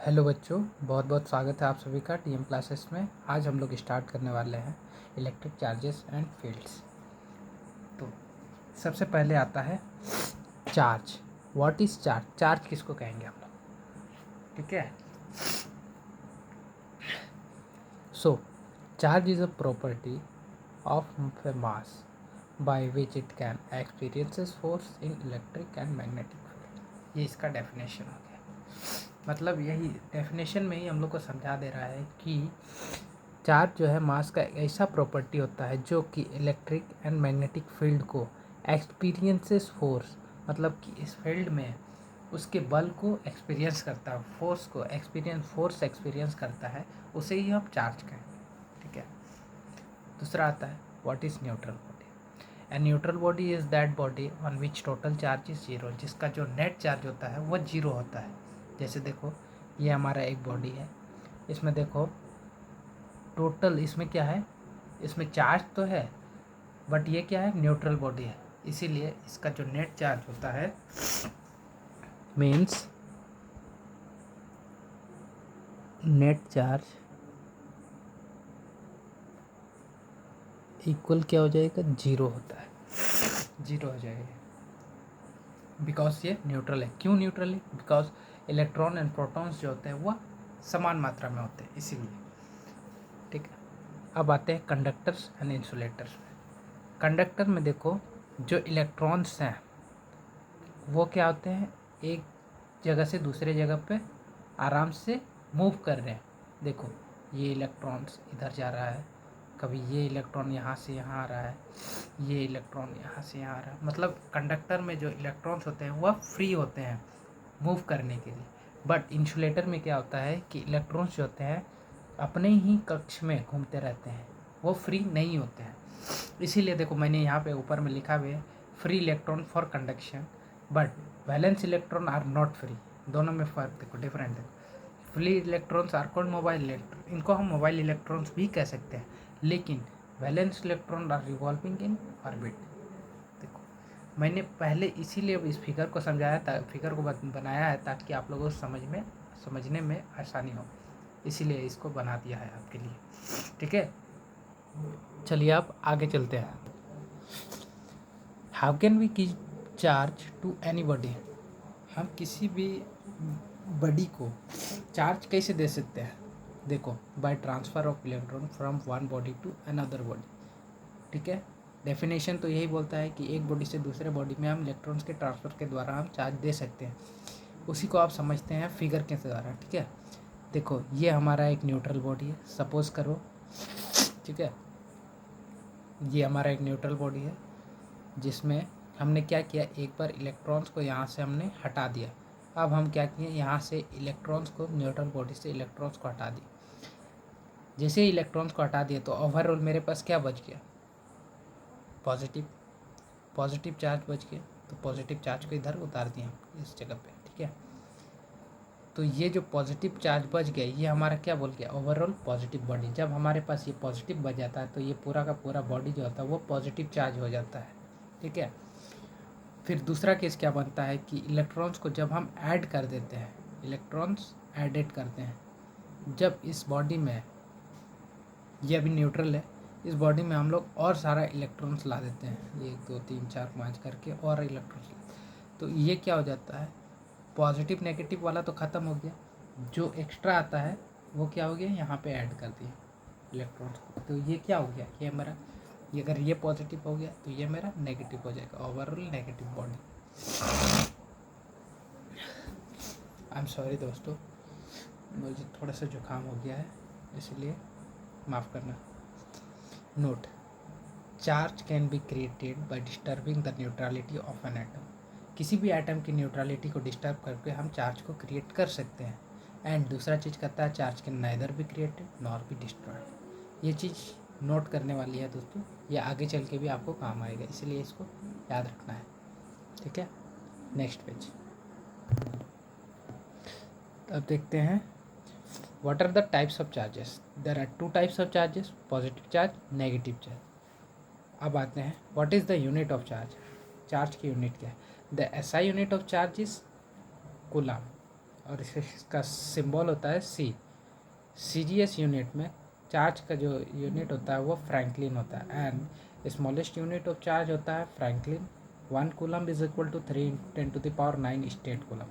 Hello बच्चों, बहुत बहुत स्वागत है आप सभी का टीएम क्लासेस में। आज हम लोग स्टार्ट करने वाले हैं इलेक्ट्रिक चार्जेस एंड फील्ड्स। तो सबसे पहले आता है charge. What is charge? Charge किसको कहेंगे हम लोग? ठीक है। So charge is a property of mass by which it can experiences force in electric and magnetic field. ये इसका डेफिनेशन हो गया। मतलब यही डेफिनेशन में ही हम लोग को समझा दे रहा है कि चार्ज जो है मास का एक ऐसा प्रॉपर्टी होता है जो कि इलेक्ट्रिक एंड मैग्नेटिक फील्ड को एक्सपीरियंसेस फोर्स, मतलब कि इस फील्ड में उसके बल को एक्सपीरियंस करता है, फोर्स एक्सपीरियंस करता है, उसे ही हम चार्ज कहेंगे। ठीक है। दूसरा आता है what is neutral body. A neutral body is that body on which total charge is zero, जिसका जो नेट चार्ज होता है वह जीरो होता है। जैसे देखो, ये हमारा एक बॉडी है, इसमें देखो टोटल इसमें क्या है, इसमें चार्ज तो है बट ये क्या है, न्यूट्रल बॉडी है, इसीलिए इसका जो नेट चार्ज होता है मीन्स नेट चार्ज इक्वल क्या हो जाएगा, जीरो होता है, जीरो हो जाएगा। बिकॉज ये न्यूट्रल है। क्यों न्यूट्रल है? बिकॉज इलेक्ट्रॉन एंड प्रोटॉन्स जो होते हैं वह समान मात्रा में होते हैं, इसीलिए। ठीक है। अब आते हैं कंडक्टर्स एंड इंसुलेटर्स में। कंडक्टर में देखो, जो इलेक्ट्रॉन्स हैं वो क्या होते हैं, एक जगह से दूसरे जगह पे आराम से मूव कर रहे हैं। देखो, ये इलेक्ट्रॉन्स इधर जा रहा है, कभी ये इलेक्ट्रॉन यहाँ से यहाँ आ रहा है, ये इलेक्ट्रॉन यहाँ से यहाँ आ रहा है। मतलब कंडक्टर में जो इलेक्ट्रॉन्स होते हैं वह फ्री होते हैं मूव करने के लिए। बट इंसुलेटर में क्या होता है कि इलेक्ट्रॉन्स जो होते हैं अपने ही कक्ष में घूमते रहते हैं, वो फ्री नहीं होते हैं। इसीलिए देखो, मैंने यहाँ पे ऊपर में लिखा हुआ है free electron for conduction but valence electron are not free. दोनों में फ़र्क देखो, डिफरेंट है। Free electrons are called mobile electron, इनको हम मोबाइल इलेक्ट्रॉन्स भी कह सकते हैं, लेकिन valence electron are revolving in orbit. देखो, मैंने पहले इसीलिए इस फिगर को समझाया था, फिगर को बनाया है ताकि आप लोगों को समझने में आसानी हो, इसीलिए इसको बना दिया है आपके लिए। ठीक है, चलिए आप आगे चलते हैं। How can we give charge to any body? हम किसी भी बॉडी को चार्ज कैसे दे सकते हैं? देखो, by transfer of electron from one body to another body. ठीक है। डेफिनेशन तो यही बोलता है कि एक बॉडी से दूसरे बॉडी में हम इलेक्ट्रॉन्स के ट्रांसफ़र के द्वारा हम चार्ज दे सकते हैं। उसी को आप समझते हैं फिगर के द्वारा। ठीक है। देखो, ये हमारा एक न्यूट्रल बॉडी है, सपोज करो। ठीक है, ये हमारा एक न्यूट्रल बॉडी है जिसमें हमने क्या किया, एक बार इलेक्ट्रॉन्स को यहाँ से हमने हटा दिया। अब हम क्या किए, यहाँ से इलेक्ट्रॉन्स को, न्यूट्रल बॉडी से इलेक्ट्रॉन्स को हटा दिए। जैसे ही इलेक्ट्रॉन्स को हटा दिए तो ओवरऑल मेरे पास क्या बच गया, पॉजिटिव चार्ज बच गया। तो पॉजिटिव चार्ज को इधर उतार दिया इस जगह पे। ठीक है। तो ये जो पॉजिटिव चार्ज बच गया ये हमारा क्या बोल गया, ओवरऑल पॉजिटिव बॉडी। जब हमारे पास ये पॉजिटिव बच जाता है तो ये पूरा का पूरा बॉडी जो होता है वो पॉजिटिव चार्ज हो जाता है। ठीक है। फिर दूसरा केस क्या बनता है कि इलेक्ट्रॉन्स को जब हम ऐड कर देते हैं, इलेक्ट्रॉन्स एडेड करते हैं, जब इस बॉडी में, ये अभी न्यूट्रल है, इस बॉडी में हम लोग और सारा इलेक्ट्रॉन्स ला देते हैं, 1 2 3 4 5 करके और इलेक्ट्रॉन्स, तो ये क्या हो जाता है, पॉजिटिव नेगेटिव वाला तो ख़त्म हो गया, जो एक्स्ट्रा आता है वो क्या हो गया, यहाँ पे ऐड कर दिया इलेक्ट्रॉन्स को। तो ये क्या हो गया, ये मेरा, ये अगर ये पॉजिटिव हो गया तो ये मेरा नेगेटिव हो जाएगा, overall negative body. I am sorry दोस्तों, मुझे थोड़ा सा जुकाम हो गया है, इसलिए माफ़ करना। Note, charge can be created by disturbing the neutrality of an atom. किसी भी एटम की न्यूट्रलिटी को डिस्टर्ब करके हम चार्ज को क्रिएट कर सकते हैं। एंड दूसरा चीज़ कहता है charge can neither be created nor be destroyed. ये चीज़ नोट करने वाली है दोस्तों, ये आगे चल के भी आपको काम आएगा, इसलिए इसको याद रखना है। ठीक है, नेक्स्ट पेज। अब देखते हैं what are the types of charges. There are 2 types of charges, positive charge, negative charge. अब आते हैं what is the unit of charge. Charge की यूनिट क्या है? The SI unit of charge is coulomb और इसका सिंबल होता है सी। सीजीएस यूनिट में चार्ज का जो यूनिट होता है वो फ्रैंकलिन होता है and smallest unit of charge होता है Franklin. 1 coulomb is equal to 3×10⁹ statcoulomb.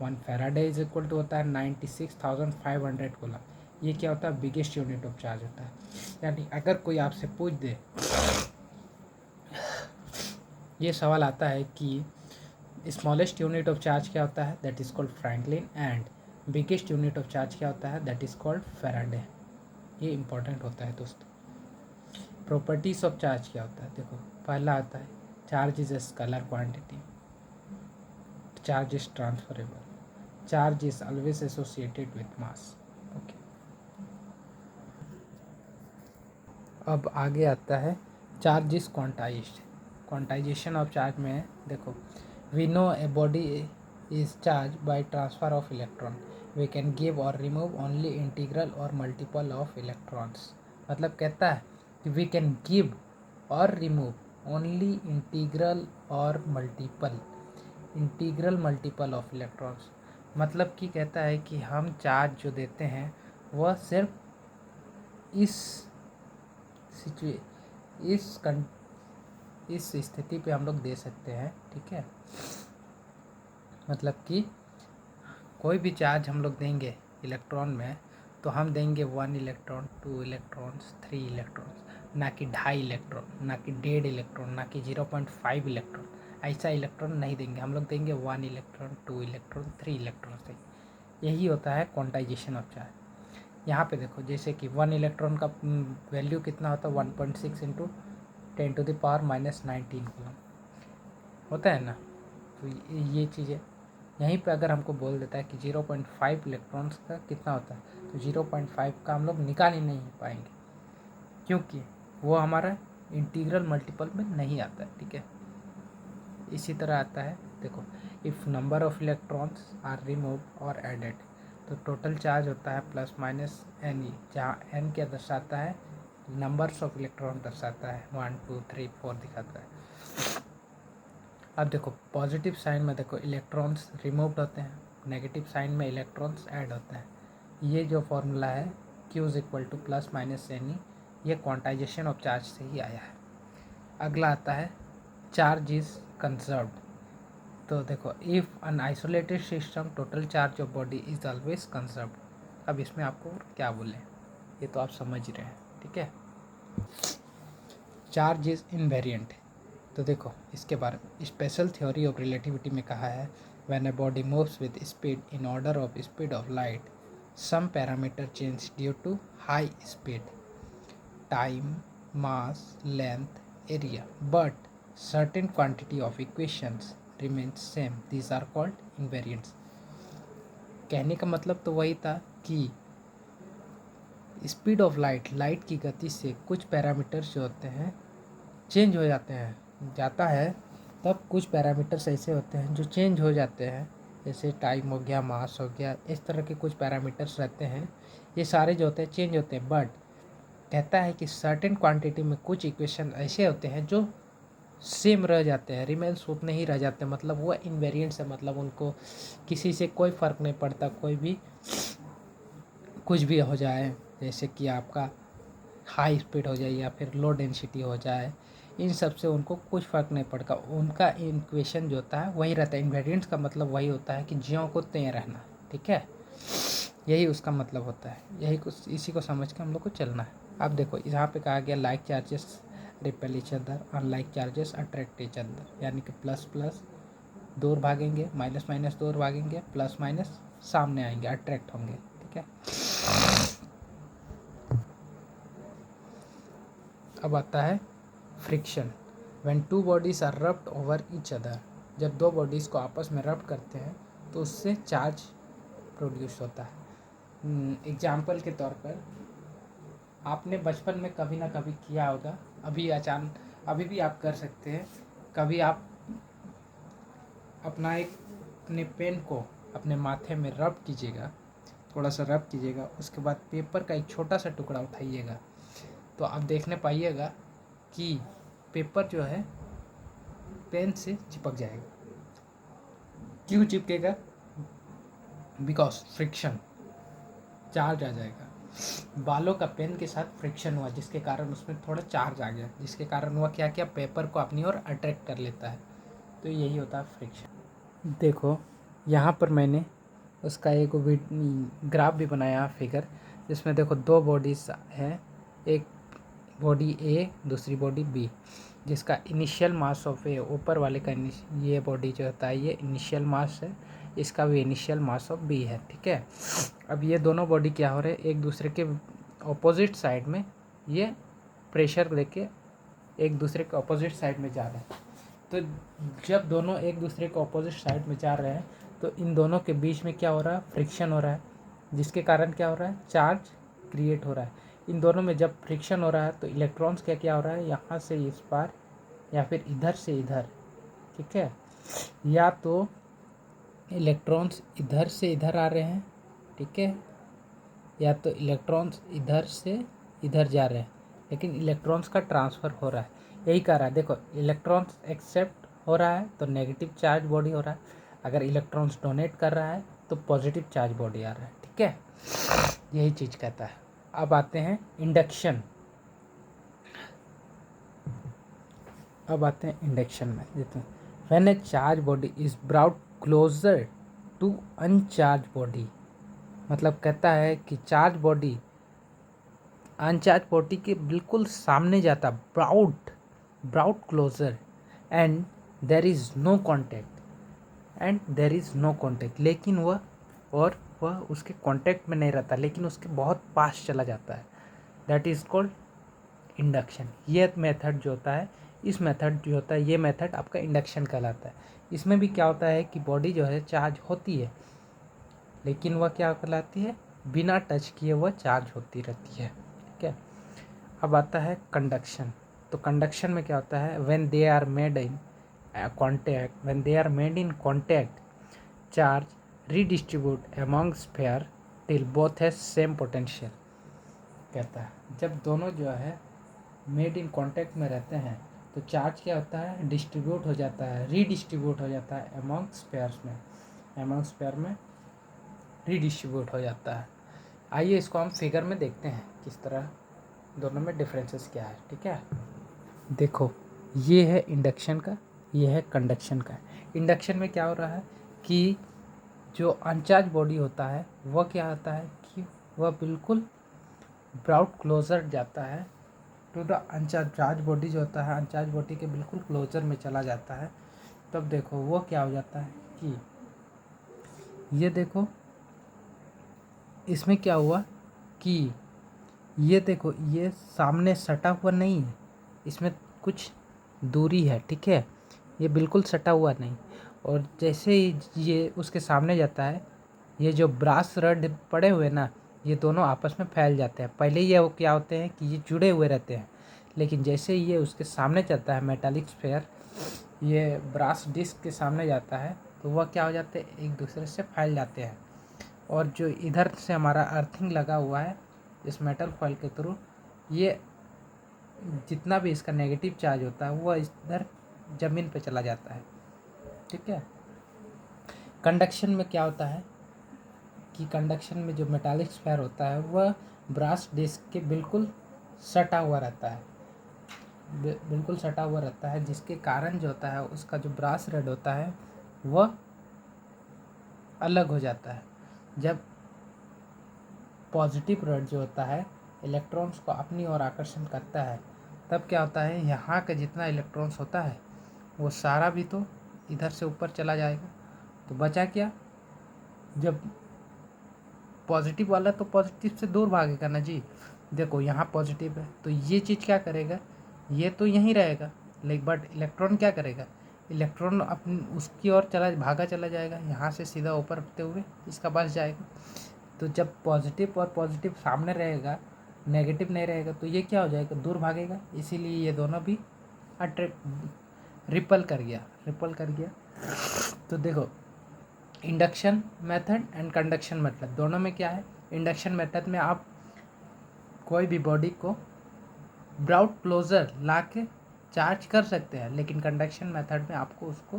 1 faraday is equal to होता है 96,500 कूलम। ये क्या होता है, बिगेस्ट यूनिट ऑफ चार्ज होता है। यानी अगर कोई आपसे पूछ दे, ये सवाल आता है कि स्मॉलेस्ट यूनिट ऑफ चार्ज क्या होता है, that is called Franklin and biggest unit of charge क्या होता है, दैट इज कॉल्ड फैराडे। ये इंपॉर्टेंट होता है दोस्तों। प्रॉपर्टीज ऑफ चार्ज क्या होता है, देखो पहला आता है charge is a scalar quantity, charge is transferable, charge is always associated with mass. Okay, अब आगे आता है charge is quantized. Quantization of charge में देखो, we know a body is charge by transfer of electron, we can give or remove only integral or multiple of electrons. मतलब कहता है कि we can give or remove only integral or multiple of electrons. मतलब कि कहता है कि हम चार्ज जो देते हैं वह सिर्फ इस स्थिति पे हम लोग दे सकते हैं, ठीक है। मतलब कि कोई भी चार्ज हम लोग देंगे इलेक्ट्रॉन में तो हम देंगे 1 इलेक्ट्रॉन, 2 इलेक्ट्रॉन्स, 3 इलेक्ट्रॉन्स, ना कि 2.5 इलेक्ट्रॉन, ना कि 1.5 इलेक्ट्रॉन, ना कि 0.5 इलेक्ट्रॉन। ऐसा इलेक्ट्रॉन नहीं देंगे, हम लोग देंगे 1 इलेक्ट्रॉन, 2 इलेक्ट्रॉन, 3 इलेक्ट्रॉन से। यही होता है क्वांटाइजेशन ऑफ चार्ज। यहाँ पे देखो जैसे कि 1 इलेक्ट्रॉन का वैल्यू कितना होता है, 1.6 × 10⁻⁻19 कूलम होता है ना। तो ये चीज़ें यहीं पे अगर हमको बोल देता है कि 0.5 इलेक्ट्रॉन्स का कितना होता है, तो 0.5 का हम लोग निकाल ही नहीं पाएंगे, क्योंकि वो हमारा इंटीग्रल मल्टीपल में नहीं आता है, ठीक है। इसी तरह आता है देखो, if number of electrons are remove or added, तो टोटल चार्ज होता है प्लस माइनस एन ई, जहाँ एन क्या दर्शाता है, नंबर्स ऑफ इलेक्ट्रॉन दर्शाता है, 1 2 3 4 दिखाता है। अब देखो पॉजिटिव साइन में देखो इलेक्ट्रॉन्स रिमूव्ड होते हैं, नेगेटिव साइन में इलेक्ट्रॉन्स ऐड होते हैं। ये जो फॉर्मूला है Q is equal to plus minus n e, ये क्वांटाइजेशन ऑफ चार्ज से ही आया है। अगला आता है चार्ज इज कंजर्व्ड। तो देखो, if an isolated system total charge of body is always conserved. अब इसमें आपको क्या बोलें, ये तो आप समझ रहे हैं, ठीक है। Charge is invariant. तो देखो इसके बारे में स्पेशल थ्योरी ऑफ रिलेटिविटी में कहा है, when a body moves with speed in order of speed of light, some parameter change due to high speed, time, mass, length, area, but certain quantity of equations remains same, these are called invariants। कहने का मतलब तो वही था कि speed of light की गति से कुछ पैरामीटर्स जो होते हैं चेंज हो जाता है, तब कुछ पैरामीटर्स ऐसे होते हैं जो चेंज हो जाते हैं, जैसे टाइम हो गया, मास हो गया, इस तरह के कुछ पैरामीटर्स रहते हैं, ये सारे जो होते हैं चेंज होते हैं। बट कहता है कि सर्टेन क्वांटिटी में कुछ इक्वेशन ऐसे होते हैं जो सेम रह जाते हैं, रिमेन्स उतने ही रह जाते हैं, मतलब वो इन्वेरिएंट्स है, मतलब उनको किसी से कोई फ़र्क नहीं पड़ता, कोई भी कुछ भी हो जाए, जैसे कि आपका हाई स्पीड हो जाए या फिर लो डेंसिटी हो जाए, इन सब से उनको कुछ फ़र्क नहीं पड़ता, उनका इक्वेशन जो होता है वही रहता है। इन्वेरिएंट्स का मतलब वही होता है कि ज्यों को त्यों रहना, ठीक है, यही उसका मतलब होता है। यही कुछ, इसी को समझ के हम लोग को चलना है। अब देखो यहाँ पे कहा गया like charges repel each other, unlike charges attract each other, यानी कि प्लस प्लस दूर भागेंगे, माइनस माइनस दूर भागेंगे, प्लस माइनस सामने आएंगे, अट्रैक्ट होंगे, ठीक है। अब आता है friction. When two bodies are rubbed over each other, जब दो बॉडीज़ को आपस में रब्ड करते हैं तो उससे चार्ज प्रोड्यूस होता है। एग्जाम्पल के तौर पर आपने बचपन में कभी ना कभी किया होगा, अभी भी आप कर सकते हैं। कभी आप अपने पेन को अपने माथे में रब कीजिएगा, थोड़ा सा रब कीजिएगा, उसके बाद पेपर का एक छोटा सा टुकड़ा उठाइएगा, तो आप देखने पाइएगा कि पेपर जो है पेन से चिपक जाएगा। क्यों चिपकेगा? बिकॉज फ्रिक्शन, चार्ज आ जाएगा। बालों का पेन के साथ फ्रिक्शन हुआ जिसके कारण उसमें थोड़ा चार्ज आ गया, जिसके कारण वह क्या किया, पेपर को अपनी ओर अट्रैक्ट कर लेता है। तो यही होता है फ्रिक्शन। देखो यहाँ पर मैंने उसका एक ग्राफ भी बनाया, फिगर, जिसमें देखो दो बॉडीज हैं, एक बॉडी ए, दूसरी बॉडी बी, जिसका इनिशियल मास ऑफ ए, ऊपर वाले का ये बॉडी जो होता है ये इनिशियल मास है, इसका भी इनिशियल मास ऑफ बी है, ठीक है। अब ये दोनों बॉडी क्या हो रहे हैं, एक दूसरे के ऑपोजिट साइड में ये प्रेशर लेके एक दूसरे के ऑपोजिट साइड में जा रहे हैं। तो जब दोनों एक दूसरे के ऑपोजिट साइड में जा रहे हैं तो इन दोनों के बीच में क्या हो रहा है, फ्रिक्शन हो रहा है, जिसके कारण क्या हो रहा है, चार्ज क्रिएट हो रहा है। इन दोनों में जब फ्रिक्शन हो रहा है तो इलेक्ट्रॉन्स क्या हो रहा है, यहाँ से इस पार या फिर इधर से इधर, ठीक है, या तो इलेक्ट्रॉन्स इधर से इधर आ रहे हैं, ठीक है, या तो इलेक्ट्रॉन्स इधर से इधर जा रहे हैं, लेकिन इलेक्ट्रॉन्स का ट्रांसफ़र हो रहा है। यही कह रहा है, देखो इलेक्ट्रॉन्स एक्सेप्ट हो रहा है तो नेगेटिव चार्ज बॉडी हो रहा है, अगर इलेक्ट्रॉन्स डोनेट कर रहा है तो पॉजिटिव चार्ज बॉडी आ रहा है, ठीक है, यही चीज़ कहता है। अब आते हैं इंडक्शन। में देते हैं, when a charge body is brought closer to uncharge body, मतलब कहता है कि चार्ज बॉडी अनचार्ज बॉडी के बिल्कुल सामने जाता, brought closer, and there is no contact, लेकिन वह उसके कांटेक्ट में नहीं रहता, लेकिन उसके बहुत पास चला जाता है, दैट इज़ कॉल्ड इंडक्शन। ये मेथड जो होता है, ये मेथड आपका इंडक्शन कहलाता है। इसमें भी क्या होता है कि बॉडी जो है चार्ज होती है, लेकिन वह क्या कहलाती है, बिना टच किए वह चार्ज होती रहती है, ठीक है। अब आता है कंडक्शन। तो कंडक्शन में क्या होता है, when they are made in contact charge redistribute among sphere till both has same potential, कहता है जब दोनों जो है मेड इन कॉन्टैक्ट में रहते हैं तो चार्ज क्या होता है, डिस्ट्रीब्यूट हो जाता है, रीडिस्ट्रीब्यूट हो जाता है अमंग स्फीयर में रीडिस्ट्रीब्यूट हो जाता है। आइए इसको हम फिगर में देखते हैं किस तरह दोनों में डिफरेंसेस क्या है, ठीक है। देखो ये है इंडक्शन का, ये है कंडक्शन का। इंडक्शन में क्या हो रहा है कि जो अनचार्ज बॉडी होता है वह क्या होता है कि वह बिल्कुल ब्राउट क्लोजर जाता है टू द अनचार्ज बॉडी, जो होता है अनचार्ज बॉडी के बिल्कुल क्लोजर में चला जाता है। तब देखो वो क्या हो जाता है कि ये देखो इसमें क्या हुआ कि ये देखो ये सामने सटा हुआ नहीं है, इसमें कुछ दूरी है, ठीक है, ये बिल्कुल सटा हुआ नहीं। और जैसे ही ये उसके सामने जाता है, ये जो ब्रास रड पड़े हुए ना, ये दोनों आपस में फैल जाते हैं। पहले ये वो क्या होते हैं कि ये जुड़े हुए रहते हैं, लेकिन जैसे ही ये उसके सामने चलता है, मेटालिक स्फीयर ये ब्रास डिस्क के सामने जाता है, तो वह क्या हो जाते हैं, एक दूसरे से फैल जाते हैं। और जो इधर से हमारा अर्थिंग लगा हुआ है इस मेटल फॉइल के थ्रू, ये जितना भी इसका नेगेटिव चार्ज होता है वह इधर ज़मीन पे चला जाता है, ठीक है। कंडक्शन में क्या होता है कि कंडक्शन में जो मेटालिक स्फीयर होता है वह ब्रास डिस्क के बिल्कुल सटा हुआ रहता है, जिसके कारण जो होता है उसका जो ब्रास रड होता है वह अलग हो जाता है। जब पॉजिटिव रड जो होता है इलेक्ट्रॉन्स को अपनी ओर आकर्षण करता है, तब क्या होता है, यहाँ का जितना इलेक्ट्रॉन्स होता है वो सारा भी तो इधर से ऊपर चला जाएगा, तो बचा क्या, जब पॉजिटिव वाला तो पॉजिटिव से दूर भागेगा ना जी। देखो यहाँ पॉजिटिव है तो ये चीज़ क्या करेगा, ये तो यहीं रहेगा, लेकिन बट इलेक्ट्रॉन क्या करेगा, इलेक्ट्रॉन अपनी उसकी ओर भागा चला जाएगा, यहाँ से सीधा ऊपर होते हुए इसका पास जाएगा। तो जब पॉजिटिव और पॉजिटिव सामने रहेगा, नेगेटिव नहीं रहेगा, तो ये क्या हो जाएगा, दूर भागेगा, इसीलिए ये दोनों भी रिपल कर गया। तो देखो induction method and conduction method दोनों में क्या है, इंडक्शन मेथड में आप कोई भी बॉडी को ब्राउट क्लोजर ला के चार्ज कर सकते हैं, लेकिन कंडक्शन मेथड में आपको उसको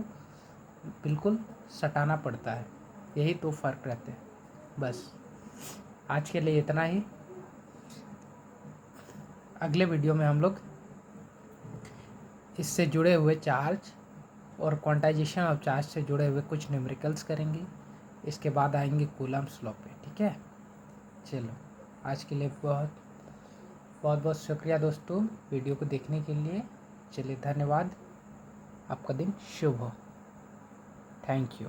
बिल्कुल सटाना पड़ता है। यही तो फ़र्क रहते हैं। बस आज के लिए इतना ही। अगले वीडियो में हम लोग इससे जुड़े हुए चार्ज और क्वांटाइजेशन ऑफ चार्ज से जुड़े हुए कुछ न्यूमेरिकल्स करेंगे। इसके बाद आएंगे कूलम्ब्स लॉ पे। ठीक है, चलो आज के लिए बहुत बहुत शुक्रिया दोस्तों वीडियो को देखने के लिए। चलिए धन्यवाद, आपका दिन शुभ हो। Thank you.